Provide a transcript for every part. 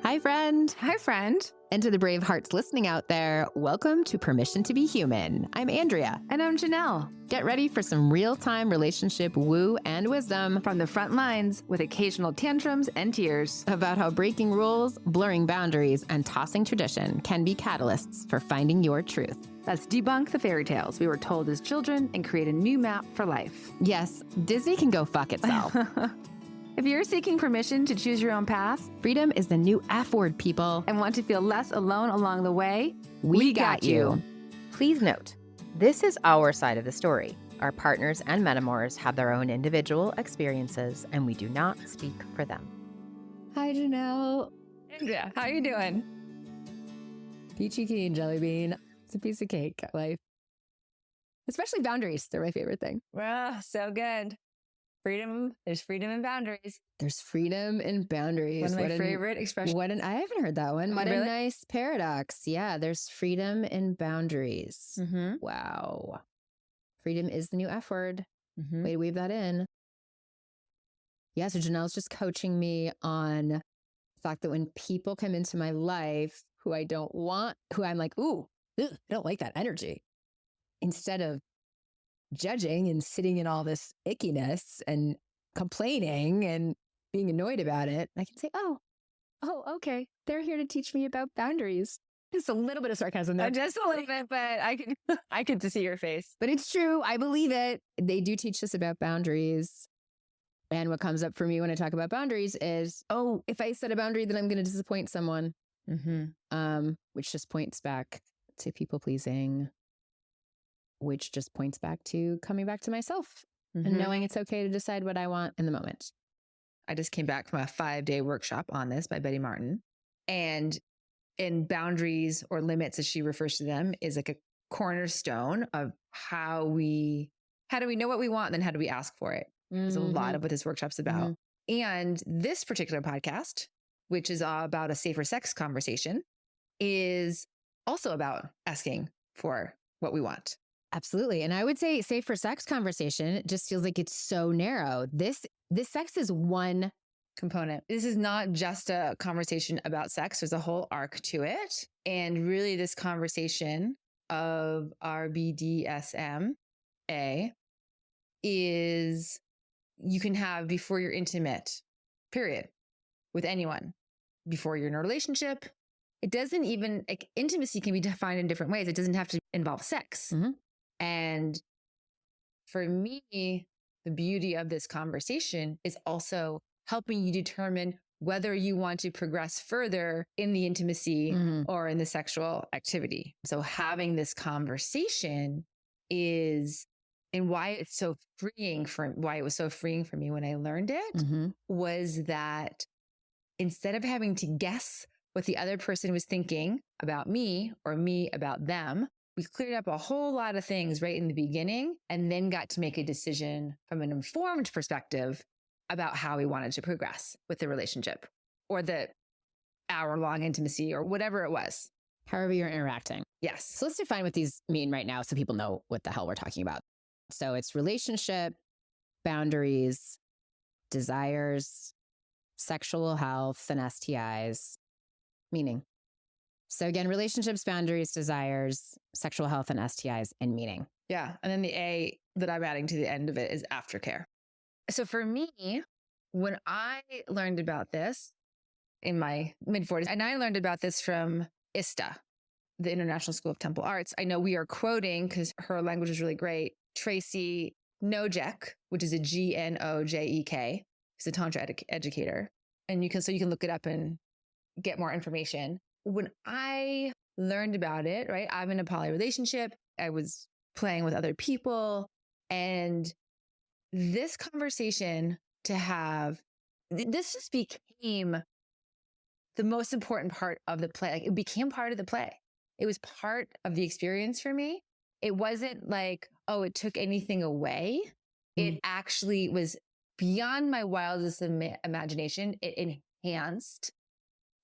Hi, friend. Hi, friend. And to the brave hearts listening out there, welcome to Permission to be Human. I'm Andrea. And I'm Janelle. Get ready for some real-time relationship woo and wisdom From the front lines with occasional tantrums and tears about how breaking rules, blurring boundaries, and tossing tradition can be catalysts for finding your truth. Let's debunk the fairy tales we were told as children and create a new map for life. Yes, Disney can go fuck itself. If you're seeking permission to choose your own path, Freedom is the new F word, people. and want to feel less alone along the way, We got you. Please note, this is our side of the story. Our partners and metamors have their own individual experiences, and we do not speak for them. Hi, Janelle. Andrea, how you doing? Peachy keen, jelly bean. It's a piece of cake, life. Especially boundaries. They're my favorite thing. Wow, so good. Freedom. There's freedom and boundaries. There's freedom in boundaries. One of my favorite expressions. I haven't heard that one. Oh, What really? a nice paradox. Yeah, there's freedom in boundaries. Mm-hmm. Wow. Freedom is the new F word. Mm-hmm. Way to weave that in. Yeah, so Janelle's just coaching me on the fact that when people come into my life who I don't want, who I'm like, ooh, ugh, I don't like that energy. Instead of judging and sitting in all this ickiness and complaining and being annoyed about it, I can say, oh, okay. They're here to teach me about boundaries. Just a little bit of sarcasm there. Just a little bit, but I could see your face. But it's true. I believe it. They do teach us about boundaries. And what comes up for me when I talk about boundaries is, oh, if I set a boundary, then I'm going to disappoint someone. Mm-hmm. Which just points back to people pleasing, which just points back to coming back to myself and knowing it's okay to decide what I want in the moment. I just came back from a 5-day workshop on this by Betty Martin. And in boundaries or limits, as she refers to them, is like a cornerstone of how do we know what we want, and then how do we ask for it? There's a lot of what this workshop's about. And this particular podcast, which is about a safer sex conversation, is also about asking for what we want. Absolutely. And I would say safe for sex conversation just feels like it's so narrow. This sex is one Component. This is not just a conversation about sex. There's a whole arc to it. And really this conversation of RBDSM is you can have before you're intimate, period, with anyone, before you're in a relationship. It doesn't even, like, intimacy can be defined in different ways. It doesn't have to involve sex. Mhm. And for me, the beauty of this conversation is also helping you determine whether you want to progress further in the intimacy or in the sexual activity. So having this conversation is, and why it was so freeing for me when I learned it was that instead of having to guess what the other person was thinking about me or me about them, we cleared up a whole lot of things right in the beginning and then got to make a decision from an informed perspective about how we wanted to progress with the relationship or the hour-long intimacy or whatever it was. However you're interacting. Yes. So let's define what these mean right now so people know what the hell we're talking about. So it's relationship, boundaries, desires, sexual health, and STIs, meaning. So again, relationships, boundaries, desires, sexual health, and STIs, and meaning. Yeah. And then the A that I'm adding to the end of it is aftercare. So for me, when I learned about this in my mid-40s, and I learned about this from ISTA, the International School of Temple Arts. I know we are quoting, because her language is really great, Tracy Nojek, which is a Gnojek. She's a Tantra educator. And you can look it up and get more information. When I learned about it, right, I'm in a poly relationship. I was playing with other people. And this conversation to have, this just became the most important part of the play. Like, it became part of the play. It was part of the experience for me. It wasn't like, oh, it took anything away. It actually was beyond my wildest imagination. It enhanced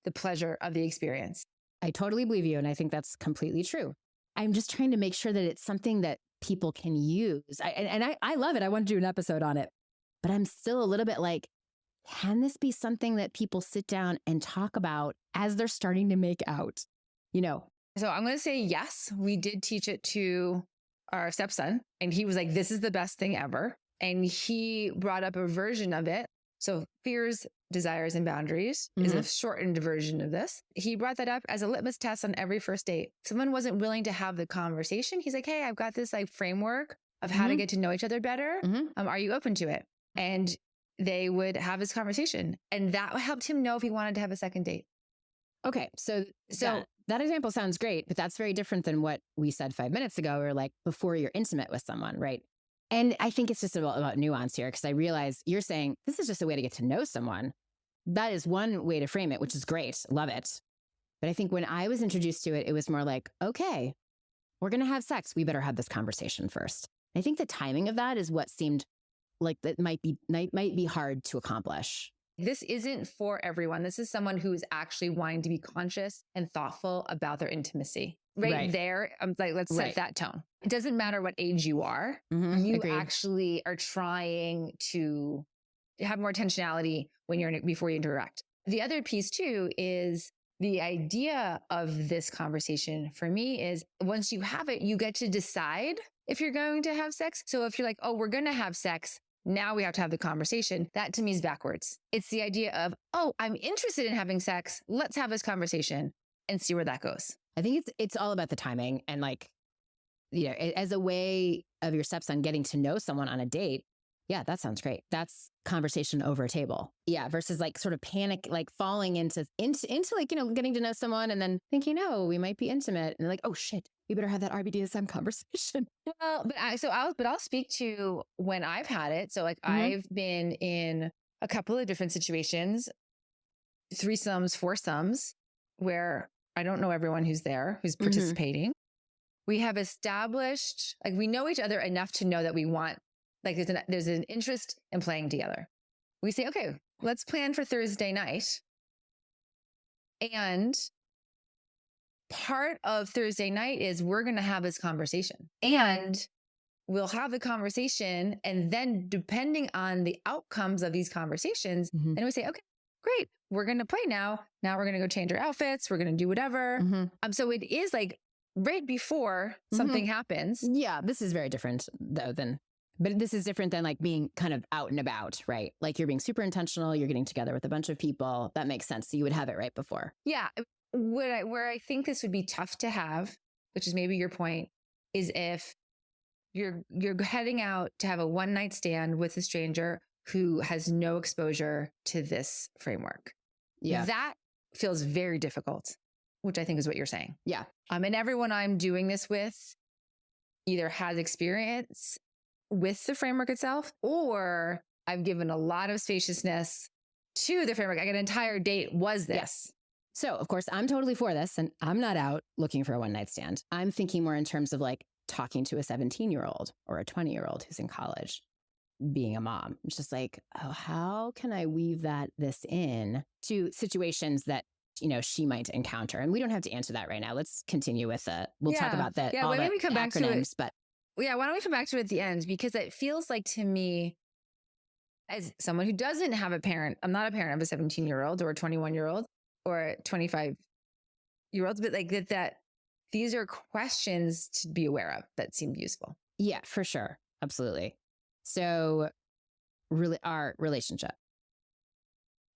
the pleasure of the experience. I totally believe you. And I think that's completely true. I'm just trying to make sure that it's something that people can use. I love it. I want to do an episode on it, but I'm still a little bit like, can this be something that people sit down and talk about as they're starting to make out? You know? So I'm going to say yes. We did teach it to our stepson, and he was like, this is the best thing ever. And he brought up a version of it. So fears, desires, and boundaries is a shortened version of this. He brought that up as a litmus test on every first date. Someone wasn't willing to have the conversation. He's like, hey, I've got this like framework of how to get to know each other better. Are you open to it? And they would have this conversation, and that helped him know if he wanted to have a second date. Okay. So that example sounds great, but that's very different than what we said 5 minutes ago, or like before you're intimate with someone, right? And I think it's just about nuance here, because I realize you're saying this is just a way to get to know someone. That is one way to frame it, which is great. Love it. But I think when I was introduced to it, it was more like, okay, we're going to have sex. We better have this conversation first. I think the timing of that is what seemed like that might be hard to accomplish. This isn't for everyone. This is someone who is actually wanting to be conscious and thoughtful about their intimacy. Right there, I'm like, let's set that tone. It doesn't matter what age you are. You actually are trying to have more intentionality when before you interact. The other piece too is the idea of this conversation for me is once you have it, you get to decide if you're going to have sex. So if you're like, oh, we're going to have sex, now we have to have the conversation. That to me is backwards. It's the idea of, oh, I'm interested in having sex. Let's have this conversation and see where that goes. I think it's all about the timing, and like, you know, as a way of your stepson getting to know someone on a date. Yeah, that sounds great. That's conversation over a table. Yeah. Versus like sort of panic, like falling into like, you know, getting to know someone and then thinking, oh, we might be intimate. And like, oh shit, we better have that RBDSM conversation. Well, but I'll speak to when I've had it. So like I've been in a couple of different situations, threesomes, foursomes, where I don't know everyone who's there, who's participating. We have established, like we know each other enough to know that we want, like there's an interest in playing together. We say, okay, let's plan for Thursday night. And part of Thursday night is we're going to have this conversation, and we'll have the conversation. And then depending on the outcomes of these conversations, then we say, okay, great, we're going to play now. Now we're going to go change our outfits. We're going to do whatever. So it is like right before something happens. Yeah. This is very different though but this is different than like being kind of out and about, right? Like you're being super intentional. You're getting together with a bunch of people. That makes sense. So you would have it right before. Yeah. Where I think this would be tough to have, which is maybe your point, is if you're heading out to have a one night stand with a stranger who has no exposure to this framework. Yeah. That feels very difficult, which I think is what you're saying. Yeah. And everyone I'm doing this with either has experience with the framework itself, or I've given a lot of spaciousness to the framework. Like an entire date was this. Yes. So of course I'm totally for this, and I'm not out looking for a one night stand. I'm thinking more in terms of like talking to a 17-year-old or a 20-year-old who's in college, being a mom. It's just like, oh, how can I weave this in to situations that, you know, she might encounter? And we don't have to answer that right now. Let's continue with we'll talk about that. Yeah, why don't we come back to it? But yeah, why don't we come back to it at the end? Because it feels like to me, as someone who doesn't have a parent, I'm not a parent of a 17-year-old or a 21-year-old or a 25-year-old, but like that these are questions to be aware of that seem useful. Yeah, for sure. Absolutely. So really our relationship.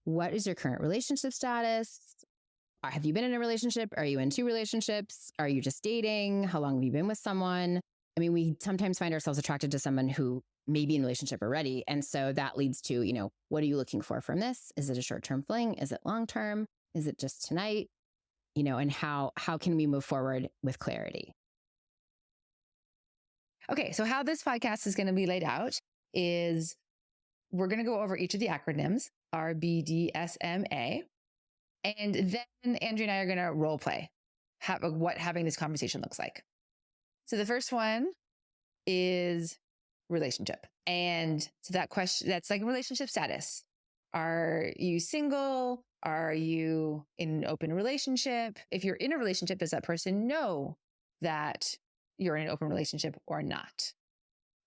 What is your current relationship status? Have you been in a relationship? Are you in two relationships? Are you just dating? How long have you been with someone? I mean, we sometimes find ourselves attracted to someone who may be in a relationship already. And so that leads to, you know, what are you looking for from this? Is it a short-term fling? Is it long-term? Is it just tonight? You know, and how can we move forward with clarity? Okay, so how this podcast is going to be laid out is we're going to go over each of the acronyms, RBDSMA, and then Andrea and I are going to role play what having this conversation looks like. So the first one is relationship. And so that question, that's like relationship status. Are you single? Are you in an open relationship? If you're in a relationship, does that person know that you're in an open relationship or not?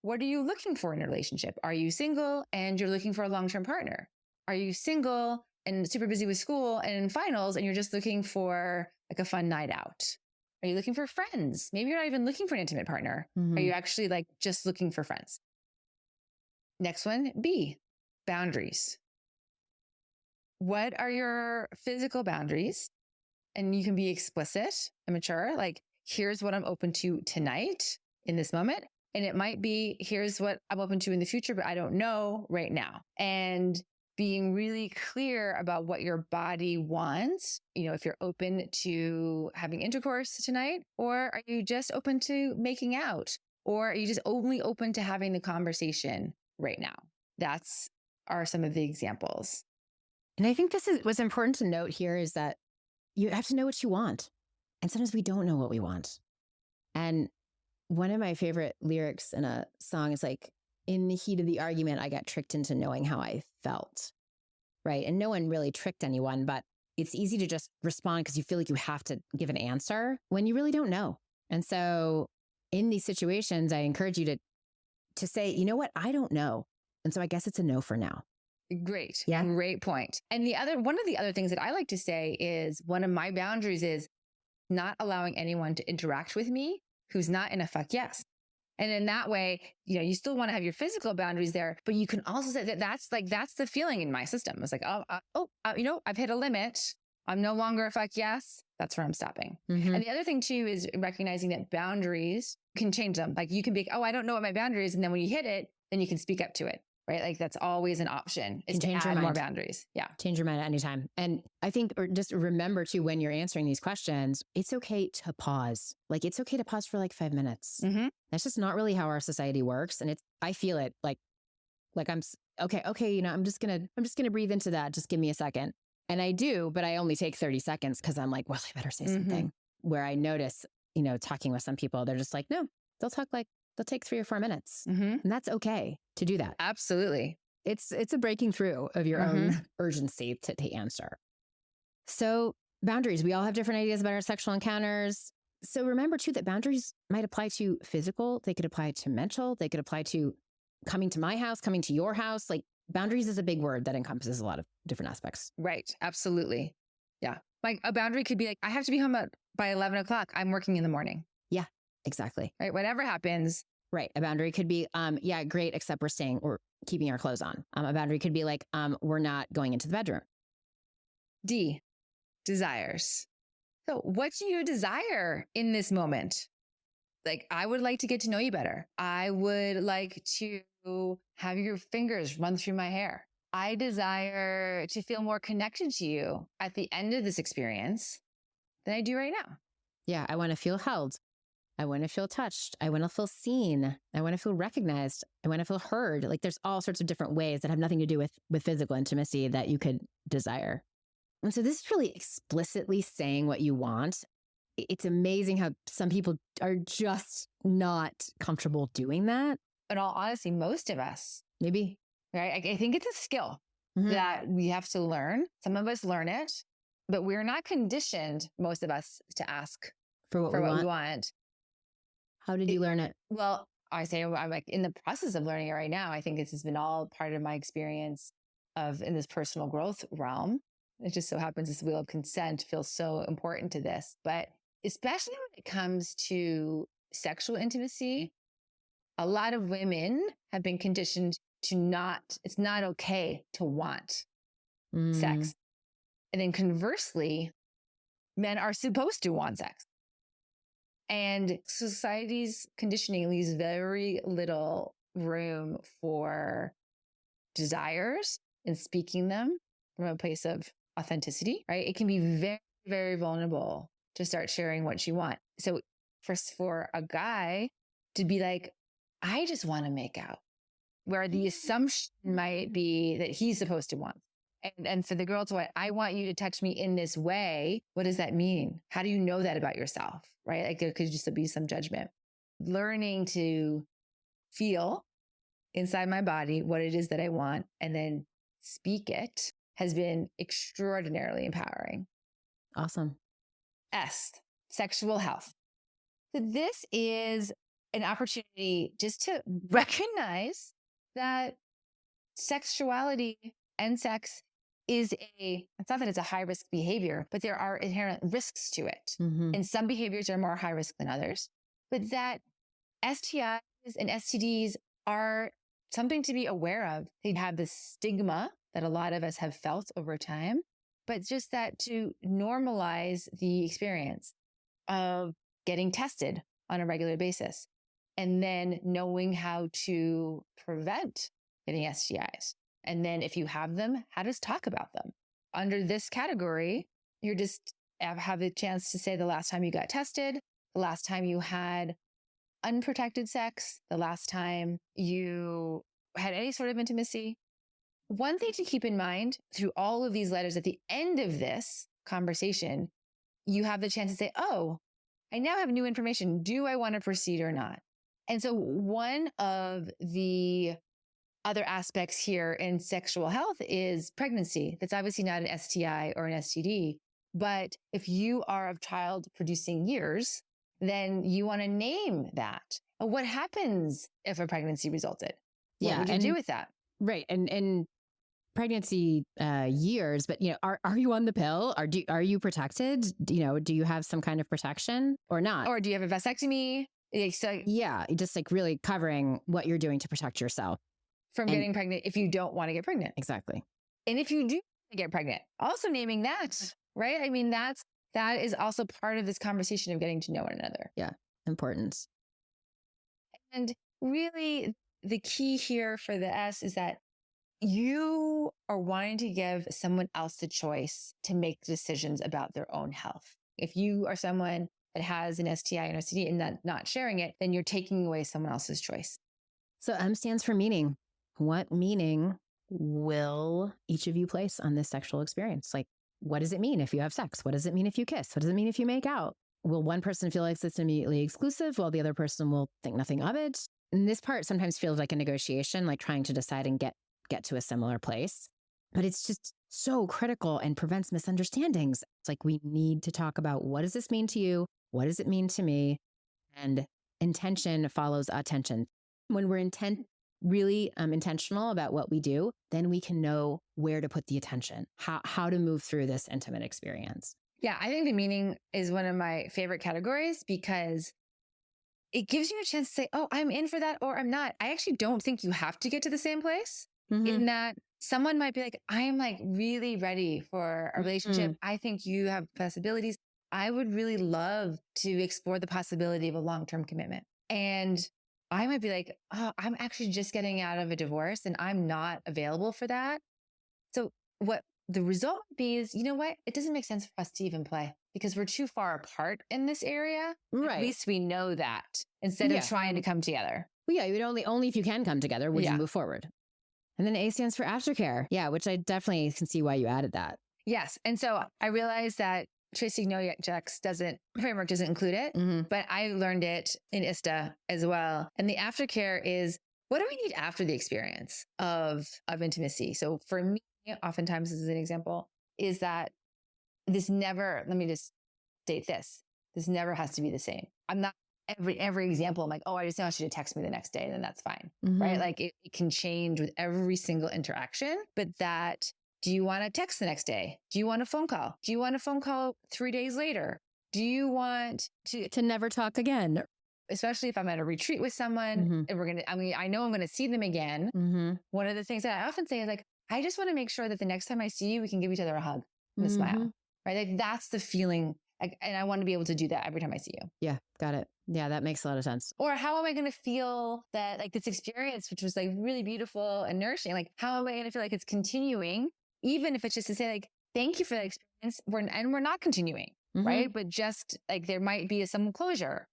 What are you looking for in a relationship? Are you single and you're looking for a long-term partner? Are you single and super busy with school and in finals and you're just looking for like a fun night out? Are you looking for friends? Maybe you're not even looking for an intimate partner. Are you actually like just looking for friends? Next one, B, boundaries. What are your physical boundaries? And you can be explicit and mature. Like, here's what I'm open to tonight in this moment. And it might be, here's what I'm open to in the future, but I don't know right now. And being really clear about what your body wants. You know, if you're open to having intercourse tonight, or are you just open to making out? Or are you just only open to having the conversation right now? Are some of the examples. And I think this is what's important to note here is that you have to know what you want. And sometimes we don't know what we want. And one of my favorite lyrics in a song is like, in the heat of the argument, I got tricked into knowing how I felt. Right. And no one really tricked anyone, but it's easy to just respond because you feel like you have to give an answer when you really don't know. And so in these situations, I encourage you to say, you know what? I don't know. And so I guess it's a no for now. Great. Yeah. Great point. And one of the other things that I like to say is one of my boundaries is not allowing anyone to interact with me who's not in a fuck yes. And in that way, you know, you still want to have your physical boundaries there, but you can also say that's the feeling in my system. It's like, you know, I've hit a limit. I'm no longer a fuck yes. That's where I'm stopping. And the other thing too is recognizing that boundaries can change them. Like you can be, I don't know what my boundary is. And then when you hit it, then you can speak up to it. Right? Like that's always an option is to add more boundaries. Yeah. Change your mind at any time. And I think, or just remember too, when you're answering these questions, it's okay to pause. Like it's okay to pause for like 5 minutes. That's just not really how our society works. And I feel it like I'm okay. You know, I'm just going to breathe into that. Just give me a second. And I do, but I only take 30 seconds because I'm like, well, I better say something. Where I notice, you know, talking with some people, they're just like, no, they'll take 3 or 4 minutes. And that's okay to do that. Absolutely. It's a breaking through of your own urgency to answer. So boundaries, we all have different ideas about our sexual encounters. So remember too, that boundaries might apply to physical. They could apply to mental. They could apply to coming to my house, coming to your house. Like boundaries is a big word that encompasses a lot of different aspects. Right. Absolutely. Yeah. Like a boundary could be like, I have to be home by 11 o'clock. I'm working in the morning. Yeah, exactly. Right. Whatever happens. Right. A boundary could be, yeah, great, except we're staying or keeping our clothes on. A boundary could be like, we're not going into the bedroom. D, desires. So what do you desire in this moment? Like, I would like to get to know you better. I would like to have your fingers run through my hair. I desire to feel more connected to you at the end of this experience than I do right now. Yeah. I want to feel held. I want to feel touched. I want to feel seen. I want to feel recognized. I want to feel heard. Like there's all sorts of different ways that have nothing to do with physical intimacy that you could desire. And so this is really explicitly saying what you want. It's amazing how some people are just not comfortable doing that. In all honesty, most of us. Maybe. Right? I think it's a skill that we have to learn. Some of us learn it, but we're not conditioned, most of us, to ask for what we want. How did you learn it? Well, I say I'm like in the process of learning it right now. I think this has been all part of my experience in this personal growth realm. It just so happens this wheel of consent feels so important to this. But especially when it comes to sexual intimacy, a lot of women have been conditioned to it's not okay to want sex. And then conversely, men are supposed to want sex. And society's conditioning leaves very little room for desires and speaking them from a place of authenticity, right? It can be very, very vulnerable to start sharing what you want. So for a guy to be like, I just want to make out, where the assumption might be that he's supposed to want. And for the girl to, I want you to touch me in this way. What does that mean? How do you know that about yourself? Right? Like there could just be some judgment. Learning to feel inside my body what it is that I want and then speak it has been extraordinarily empowering. Awesome. S, sexual health. So this is an opportunity just to recognize that sexuality and sex is it's not that it's a high risk behavior, but there are inherent risks to it. And some behaviors are more high risk than others, but that STIs and STDs are something to be aware of. They have this stigma that a lot of us have felt over time, but just that to normalize the experience of getting tested on a regular basis and then knowing how to prevent getting STIs. And then if you have them, how to talk about them. Under this category, you're just have a chance to say the last time you got tested, the last time you had unprotected sex, the last time you had any sort of intimacy. One thing to keep in mind through all of these letters at the end of this conversation, you have the chance to say, oh, I now have new information. Do I want to proceed or not? And so one of the other aspects here in sexual health is pregnancy. That's obviously not an STI or an STD. But if you are of child producing years, then you want to name that. And what happens if a pregnancy resulted? What would you do with that? Right. And pregnancy years, but are you on the pill? Are you protected? Do you have some kind of protection or not? Or do you have a vasectomy? So, yeah, just like really covering what you're doing to protect yourself from getting pregnant if you don't want to get pregnant. Exactly. And if you do get pregnant, also naming that, right? I mean, that is also part of this conversation of getting to know one another. Yeah, important. And really, the key here for the S is that you are wanting to give someone else the choice to make decisions about their own health. If you are someone that has an STI and STD and not sharing it, then you're taking away someone else's choice. So M stands for meaning. What meaning will each of you place on this sexual experience? Like, what does it mean if you have sex? What does it mean if you kiss? What does it mean if you make out? Will one person feel like it's immediately exclusive while the other person will think nothing of it? And this part sometimes feels like a negotiation, like trying to decide and get to a similar place. But it's just so critical and prevents misunderstandings. It's like we need to talk about, what does this mean to you? What does it mean to me? And intention follows attention. When we're really intentional about what we do, then we can know where to put the attention, how to move through this intimate experience. Yeah, I think the meaning is one of my favorite categories because it gives you a chance to say, oh, I'm in for that or I'm not. I actually don't think you have to get to the same place in that someone might be like, I am like really ready for a relationship. I think you have possibilities. I would really love to explore the possibility of a long-term commitment. And I might be like, oh, I'm actually just getting out of a divorce and I'm not available for that. So what the result would be is, you know what? It doesn't make sense for us to even play because we're too far apart in this area. Right. At least we know that instead of trying to come together. Well, yeah, you would only if you can come together would you move forward. And then A stands for aftercare. Yeah, which I definitely can see why you added that. Yes. And so I realized that Tracy Nojak's framework doesn't include it, but I learned it in ISTA as well. And the aftercare is, what do we need after the experience of intimacy? So for me, oftentimes as an example, is that let me just state this never has to be the same. I'm not every example. I'm like, oh, I just want you to text me the next day, then that's fine. Right? Like it can change with every single interaction, but do you want to text the next day? Do you want a phone call? Do you want a phone call 3 days later? Do you want to never talk again? Especially if I'm at a retreat with someone and I know I'm going to see them again. One of the things that I often say is like, I just want to make sure that the next time I see you, we can give each other a hug and a smile, right? Like that's the feeling. And I want to be able to do that every time I see you. Yeah. Got it. Yeah. That makes a lot of sense. Or how am I going to feel that like this experience, which was like really beautiful and nourishing, like how am I going to feel like it's continuing? Even if it's just to say like, thank you for that experience. We're not continuing, right? But just like there might be some closure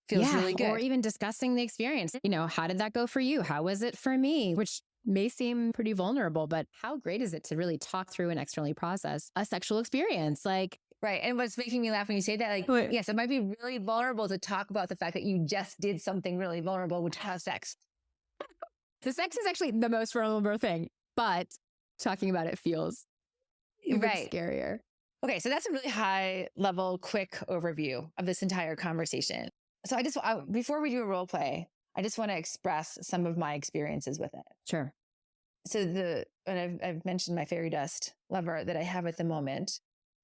feels really good. Or even discussing the experience. How did that go for you? How was it for me? Which may seem pretty vulnerable, but how great is it to really talk through and externally process a sexual experience? Like, right. And what's making me laugh when you say that, like, yes, it might be really vulnerable to talk about the fact that you just did something really vulnerable, which has sex. The sex is actually the most vulnerable thing, but talking about it feels even scarier. Okay. So that's a really high level, quick overview of this entire conversation. So before we do a role play, I just want to express some of my experiences with it. Sure. and I've mentioned my fairy dust lover that I have at the moment.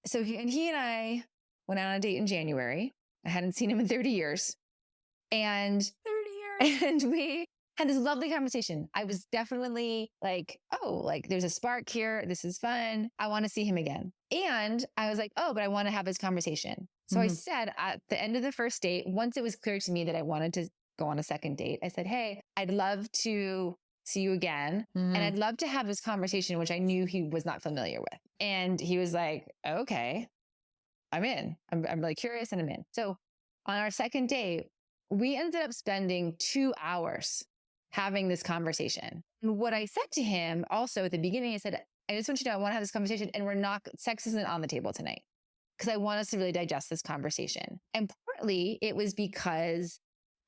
So he and I went out on a date in January. I hadn't seen him in 30 years. And 30 years. and we had this lovely conversation. I was definitely like, oh, like there's a spark here. This is fun. I want to see him again. And I was like, oh, but I want to have this conversation. So I said at the end of the first date, once it was clear to me that I wanted to go on a second date, I said, hey, I'd love to see you again. And I'd love to have this conversation, which I knew he was not familiar with. And he was like, okay, I'm in. I'm really curious and I'm in. So on our second date, we ended up spending 2 hours having this conversation. And what I said to him also at the beginning, I said, I just want you to know, I want to have this conversation and sex isn't on the table tonight because I want us to really digest this conversation. And partly it was because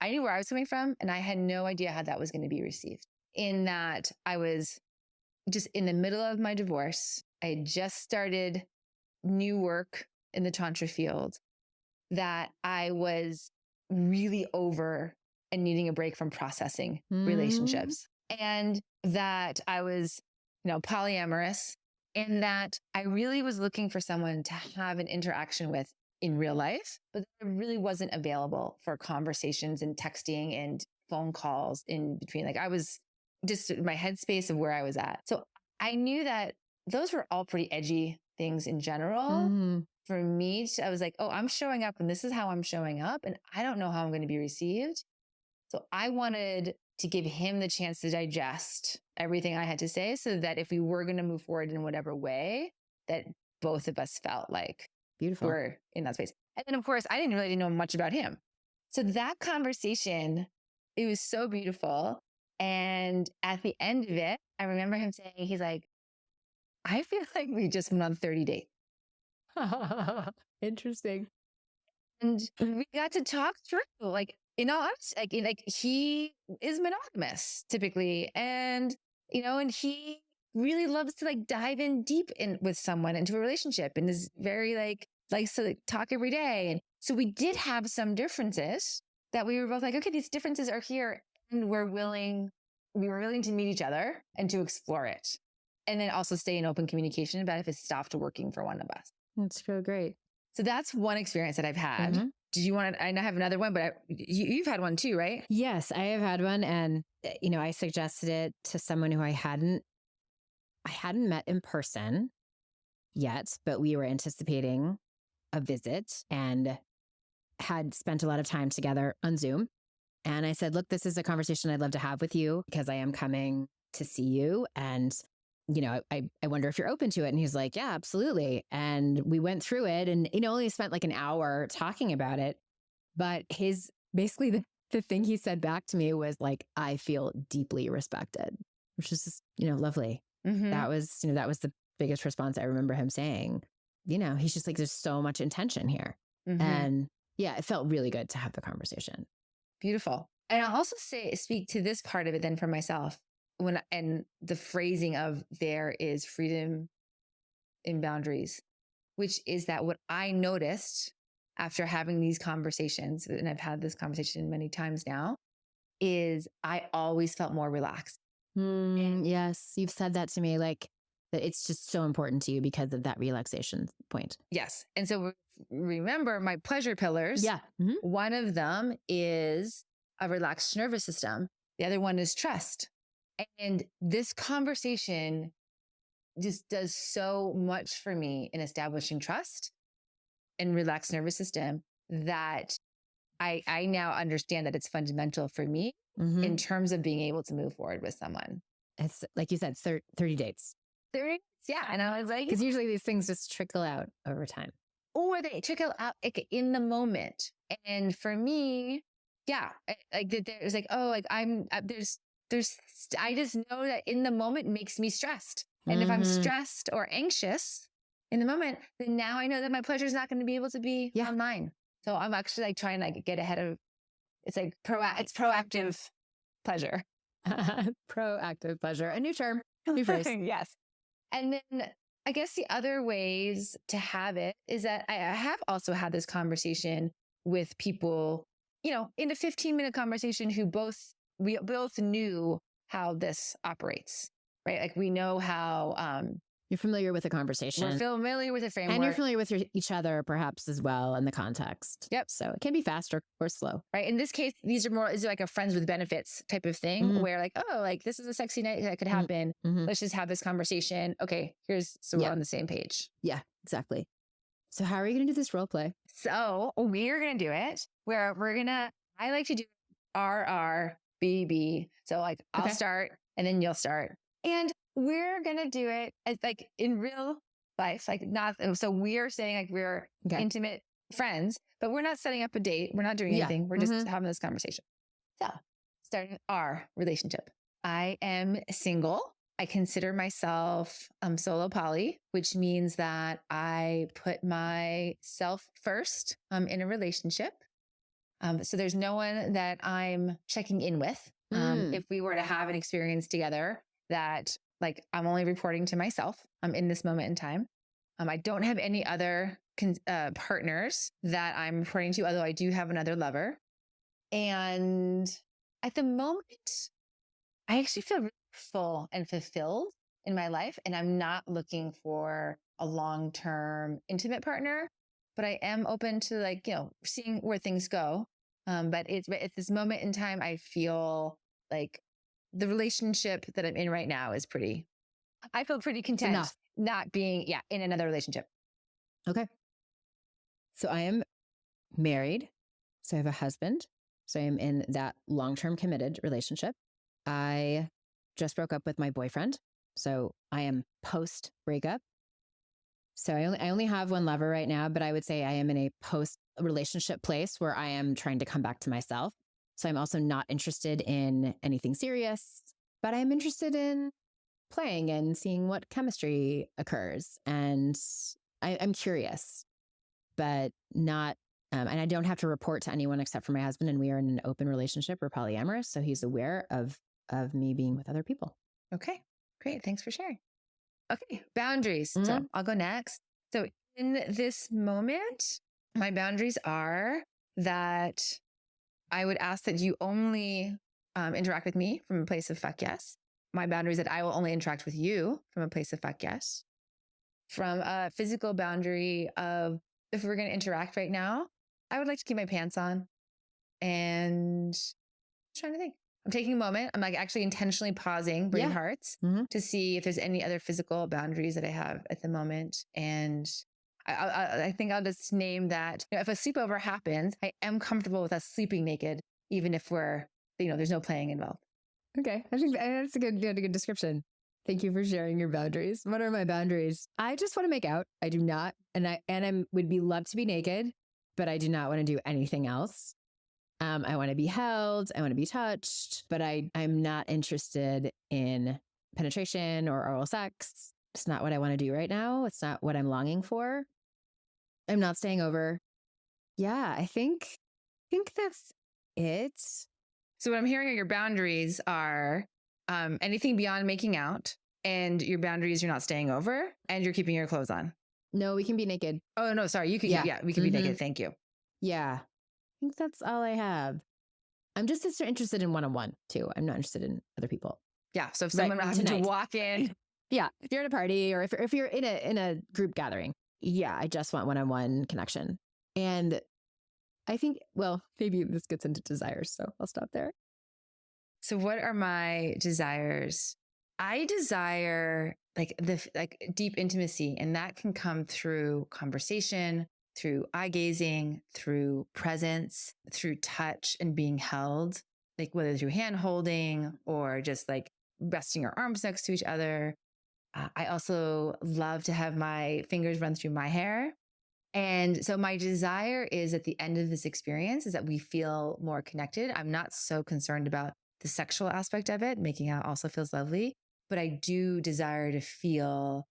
I knew where I was coming from and I had no idea how that was going to be received. In that I was just in the middle of my divorce. I had just started new work in the Tantra field, that I was really over and needing a break from processing relationships, and that I was, polyamorous, and that I really was looking for someone to have an interaction with in real life, but it really wasn't available for conversations and texting and phone calls in between. Like I was just in my headspace of where I was at. So I knew that those were all pretty edgy things in general. For me, I was like, oh, I'm showing up and this is how I'm showing up. And I don't know how I'm going to be received. So I wanted to give him the chance to digest everything I had to say so that if we were going to move forward in whatever way, that both of us felt like Beautiful. we're in that space. And then, of course, I didn't really know much about him. So that conversation, it was so beautiful. And at the end of it, I remember him saying, he's like, I feel like we just went on 30 dates. Interesting. And we got to talk through, like, like he is monogamous typically. And, and he really loves to like dive in deep in with someone into a relationship and is very likes to like, talk every day. And so we did have some differences that we were both like, okay, these differences are here and we were willing to meet each other and to explore it. And then also stay in open communication about if it stopped working for one of us. That's so great. So that's one experience that I've had. Did you want to, I have another one, but you've had one too, right? Yes, I have had one. And, I suggested it to someone who I hadn't met in person yet, but we were anticipating a visit and had spent a lot of time together on Zoom. And I said, look, this is a conversation I'd love to have with you because I am coming to see you. And I wonder if you're open to it. And he's like, yeah, absolutely. And we went through it and, only spent like an hour talking about it. But basically the thing he said back to me was like, I feel deeply respected, which is just, lovely. That was the biggest response I remember him saying. He's just like, there's so much intention here. And yeah, it felt really good to have the conversation. Beautiful. And I'll also speak to this part of it then for myself. And the phrasing of there is freedom in boundaries, which is that what I noticed after having these conversations, and I've had this conversation many times now, is I always felt more relaxed. Yes, you've said that to me, like that it's just so important to you because of that relaxation point. Yes. And so remember my pleasure pillars. Yeah. One of them is a relaxed nervous system. The other one is trust. And this conversation just does so much for me in establishing trust and relaxed nervous system that I now understand that it's fundamental for me in terms of being able to move forward with someone. It's like you said, 30 dates. 30, yeah. And I was like, because usually these things just trickle out over time. Or they trickle out in the moment. And for me, yeah, like there's like, oh, like I just know that in the moment makes me stressed. And if I'm stressed or anxious in the moment, then now I know that my pleasure is not going to be able to be online. So I'm actually like trying to get ahead of, it's like it's proactive pleasure. Proactive pleasure. A new term, new phrase. Yes. And then I guess the other ways to have it is that I have also had this conversation with people, in a 15-minute conversation we both knew how this operates. right? Like we know how You're familiar with the conversation. we're familiar with the framework. And you're familiar with each other perhaps as well in the context. Yep. So it can be faster or slow. Right. In this case, these are more, is like a friends with benefits type of thing where like, oh, like this is a sexy night that could happen. Let's just have this conversation. Okay, so we're on the same page. Yeah, exactly. So how are you going to do this role play? So we're going to do it where I like to do RRBB. So like I'll start and then you'll start. And we're going to do it as like in real life, like not, so we're saying like we're intimate friends, but we're not setting up a date. We're not doing anything. We're just having this conversation. So starting our relationship. I am single. I consider myself solo poly, which means that I put myself first in a relationship. So there's no one that I'm checking in with. If we were to have an experience together that like I'm only reporting to myself in this moment in time. I don't have any other partners that I'm reporting to, although I do have another lover. And at the moment, I actually feel really full and fulfilled in my life. And I'm not looking for a long-term intimate partner, but I am open to like, seeing where things go. But at this moment in time, I feel like the relationship that I'm in right now is I feel pretty content not being, in another relationship. Okay. So I am married. So I have a husband. So I am in that long-term committed relationship. I just broke up with my boyfriend. So I am post breakup. So I only have one lover right now, but I would say I am in a post relationship place where I am trying to come back to myself. So I'm also not interested in anything serious, but I'm interested in playing and seeing what chemistry occurs. And I'm curious, but not, and I don't have to report to anyone except for my husband. And we are in an open relationship. We're polyamorous. So he's aware of me being with other people. Okay, great. Thanks for sharing. Okay, boundaries. So I'll go next. So in this moment, my boundaries are that I would ask that you only interact with me from a place of fuck yes. My boundaries that I will only interact with you from a place of fuck yes. From a physical boundary of if we're going to interact right now, I would like to keep my pants on. And I'm trying to think. I'm taking a moment. I'm like actually intentionally pausing, breathing hearts to see if there's any other physical boundaries that I have at the moment. And I think I'll just name that, if a sleepover happens, I am comfortable with us sleeping naked, even if there's no playing involved. Okay. I think that's a good description. Thank you for sharing your boundaries. What are my boundaries? I just want to make out. I do not. And I would love to be naked, but I do not want to do anything else. I want to be held. I want to be touched, but I'm not interested in penetration or oral sex. It's not what I want to do right now. It's not what I'm longing for. I'm not staying over. Yeah, I think that's it. So what I'm hearing are your boundaries are anything beyond making out, and your boundaries, you're not staying over and you're keeping your clothes on. No, we can be naked. Oh, no, sorry. You could, we can be naked. Thank you. Yeah. I think that's all I have. I'm just interested in one-on-one too. I'm not interested in other people. Yeah. So if someone happens to walk in. Yeah. If you're at a party or if you're in a group gathering, I just want one-on-one connection. And I think, maybe this gets into desires. So I'll stop there. So what are my desires? I desire like deep intimacy, and that can come through conversation, through eye gazing, through presence, through touch and being held, like whether through hand holding or just like resting your arms next to each other. I also love to have my fingers run through my hair. And so my desire is at the end of this experience is that we feel more connected. I'm not so concerned about the sexual aspect of it. Making out also feels lovely, but I do desire to feel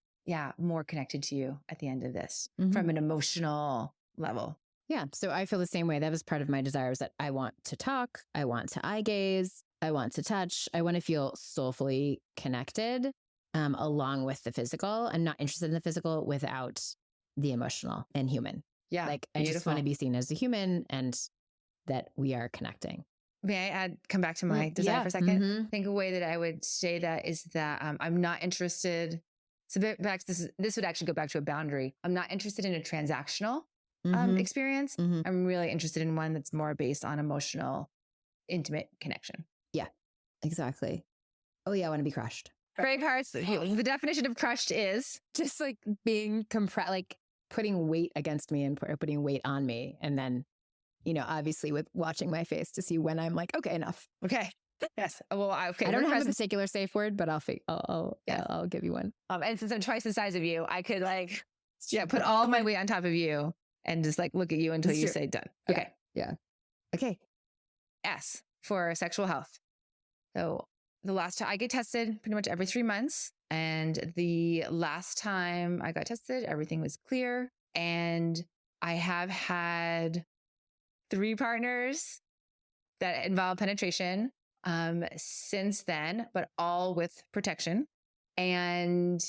more connected to you at the end of this from an emotional level. Yeah. So I feel the same way. That was part of my desires, that I want to talk. I want to eye gaze. I want to touch. I want to feel soulfully connected along with the physical. I'm not interested in the physical without the emotional and human. Yeah. Like I just want to be seen as a human and that we are connecting. May I come back to my desire for a second? I think a way that I would say that is that I'm not interested. So this would actually go back to a boundary. I'm not interested in a transactional experience. I'm really interested in one that's more based on emotional, intimate connection. Yeah, exactly. Oh yeah, I want to be crushed. Break hearts. The definition of crushed is just like being compressed, like putting weight against me and putting weight on me. And then, obviously with watching my face to see when I'm like, okay, enough. Okay. Yes. Well, okay. I don't have a particular safe word, but I'll give you one. And since I'm twice the size of you, I could put all of my weight on top of you and just look at you until you say done. Okay. Yeah. Okay. S for sexual health. So the last time I get tested pretty much every 3 months. And the last time I got tested, everything was clear. And I have had 3 partners that involve penetration since then, but all with protection. And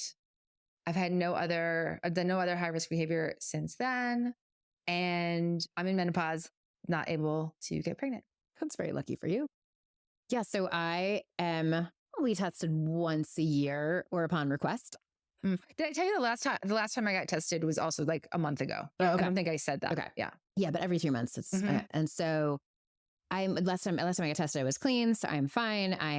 I've done no other high risk behavior since then. And I'm in menopause, not able to get pregnant. That's very lucky for you. Yeah. So I am only tested once a year or upon request. Did I tell you the last time I got tested was also a month ago? Oh, okay. I don't think I said that. Okay. Yeah. Yeah. But every 3 months it's, and so last time I got tested, I was clean. So I'm fine. I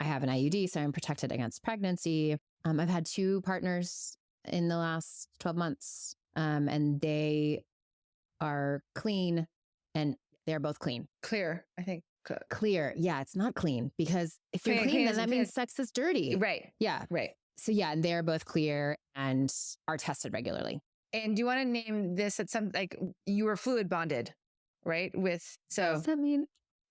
have an IUD, so I'm protected against pregnancy. I've had 2 partners in the last 12 months. And they are clean and they're both clean. Clear, I think. Clear. Yeah. It's not clean because if you're clean, then that means sex is dirty. Right. Yeah. Right. So yeah, and they're both clear and are tested regularly. And do you want to name this at some, you were fluid bonded, right? What does that mean?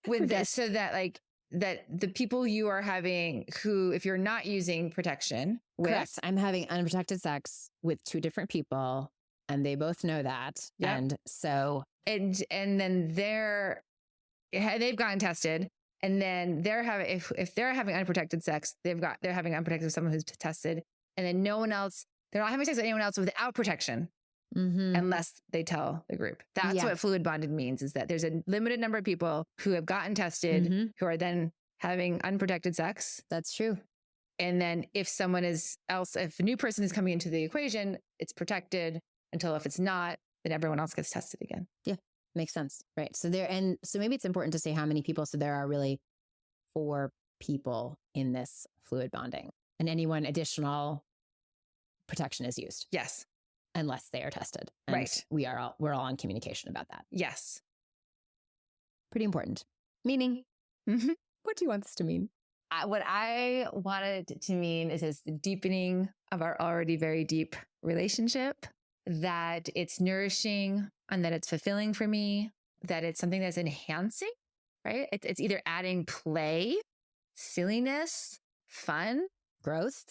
With this, so that that the people you are having who, if you're not using protection with. Correct. I'm having unprotected sex with 2 different people and they both know that. Yep. And so. And then they've gotten tested. And then they're having, if they're having unprotected sex, they're having unprotected with someone who's tested. And then no one else, they're not having sex with anyone else without protection. Unless they tell the group. That's what fluid bonded means, is that there's a limited number of people who have gotten tested who are then having unprotected sex. That's true. And then if a new person is coming into the equation, it's protected until if it's not, then everyone else gets tested again. Yeah. Makes sense. Right. So so maybe it's important to say how many people. So there are really 4 people in this fluid bonding, and any one additional protection is used. Yes. Unless they are tested. And right. We're all in communication about that. Yes. Pretty important. Meaning, what do you want this to mean? What I wanted it to mean is the deepening of our already very deep relationship, that it's nourishing and that it's fulfilling for me, that it's something that's enhancing, right? It's either adding play, silliness, fun, growth,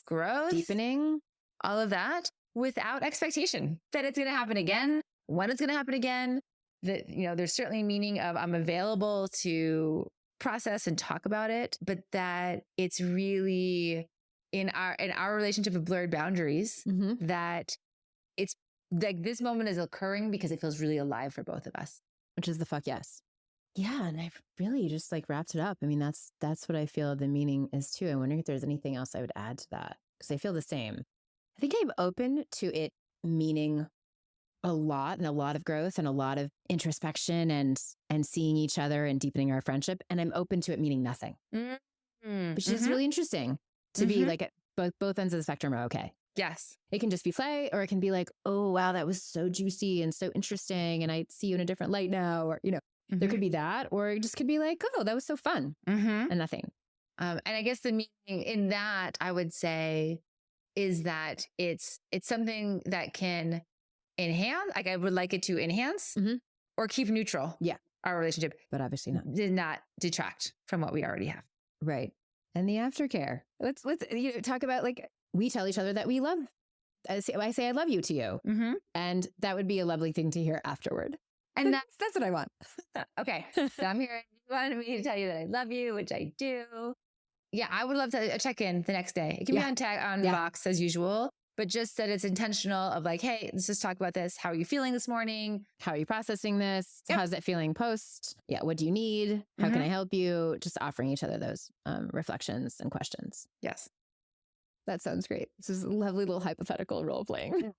deepening, all of that, without expectation that it's going to happen again, when it's going to happen again. That, there's certainly meaning of I'm available to process and talk about it, but that it's really in our relationship of blurred boundaries, that it's this moment is occurring because it feels really alive for both of us. Which is the fuck yes. Yeah. And I've really just wrapped it up. I mean, that's what I feel the meaning is too. I'm wondering if there's anything else I would add to that, because I feel the same. I think I'm open to it meaning a lot, and a lot of growth and a lot of introspection and seeing each other and deepening our friendship. And I'm open to it meaning nothing, which is really interesting to be at both ends of the spectrum are okay. Yes. It can just be play, or it can be oh, wow, that was so juicy and so interesting. And I see you in a different light now, or, there could be that, or it just could be oh, that was so fun and nothing. And I guess the meaning in that, I would say, is that it's something that can enhance, I would like it to enhance or keep neutral. Yeah. Our relationship. But obviously not. Did not detract from what we already have. Right. And the aftercare. Let's talk about we tell each other that we love. I say I love you to you. And that would be a lovely thing to hear afterward. And that's what I want. Okay. So I'm here. You wanted me to tell you that I love you, which I do. Yeah, I would love to check in the next day. It can be on Vox as usual. but just that it's intentional of like, hey, let's just talk about this. How are you feeling this morning? How are you processing this? Yep. How's it feeling post? Yeah. What do you need? How can I help you? Just offering each other those reflections and questions. Yes. That sounds great. This is a lovely little hypothetical role playing.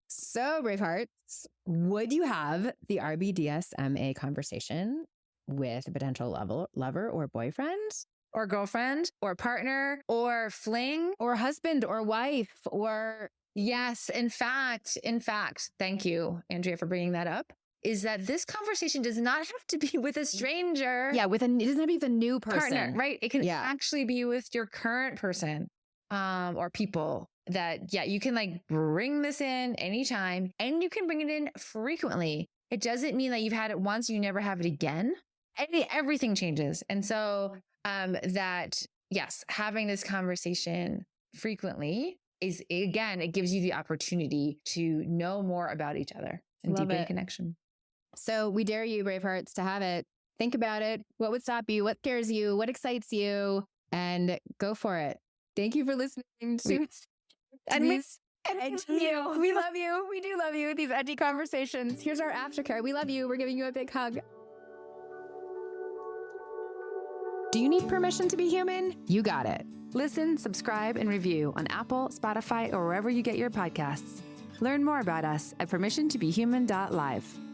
So, Bravehearts, would you have the RBDSM conversation with a potential lover or boyfriend? Or girlfriend or partner or fling or husband or wife or yes. In fact, thank you, Andrea, for bringing that up, is that this conversation does not have to be with a stranger. Yeah. It doesn't have to be the new person. Partner, right? It can actually be with your current person or people that, you can like bring this in anytime and you can bring it in frequently. It doesn't mean that you've had it once, you never have it again. Everything changes. And so yes, having this conversation frequently is, again, it gives you the opportunity to know more about each other and deepen connection. So we dare you, Bravehearts, to have it. Think about it. What would stop you? What scares you? What excites you? And go for it. Thank you for listening to these. We love you. We do love you. These edgy conversations. Here's our aftercare. We love you. We're giving you a big hug. Do you need permission to be human? You got it. Listen, subscribe, and review on Apple, Spotify, or wherever you get your podcasts. Learn more about us at permissiontobehuman.live.